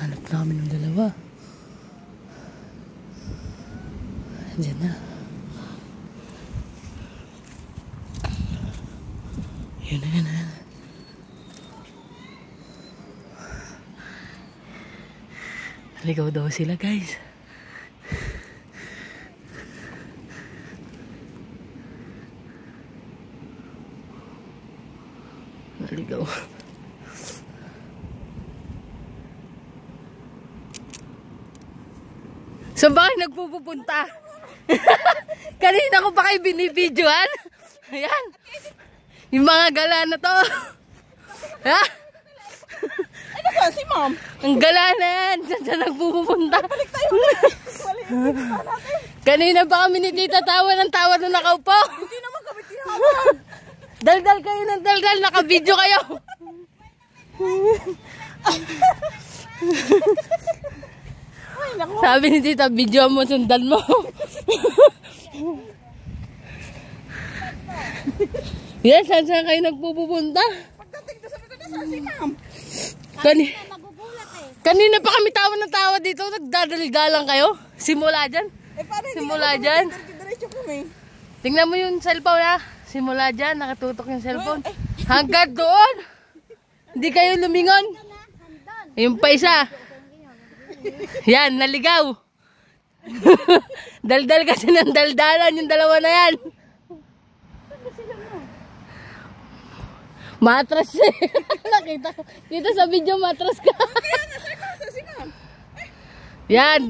Hanap namin ng dalawa. Diyan na. Yun na yun na. Naligaw daw sila, guys. Naligaw. Saan ba kayo nagpupunta? Kanina ko pa kayo binibidyoan. Ayan. Yung mga gala na to. Ha? Ano ba si ma'am? Ang gala na yan. Diyan nagpupunta. Balik tayo. Kanina pa kami ni Tita tawa ng tawa nung nakaupo. Hindi naman kami tinawag. Daldal kayo ng daldal. Nakabidyo kayo. Ay, naku. Sabi ni Tita, video mo, sundan mo. Yan, saan kayo nagpupunta? Pagdating doon sabi ko na saan si ma'am? Kanina pa kami tawa ng tawa dito. Nagdadalgalang kayo. Simula dyan. Paano hindi Simula dyan. Diretso kami. Tingnan mo yung cellphone ha. Simula dyan, nakatutok yung cellphone. Hanggang doon. Hindi kayo lumingon. Yung pa isa. Yan, naligaw. Daldal kasi ng daldalan yung dalawa na yan. Matras eh. Nakita ko. Dito sa video matras ka. Kaya nga, saan si ma'am? Yan.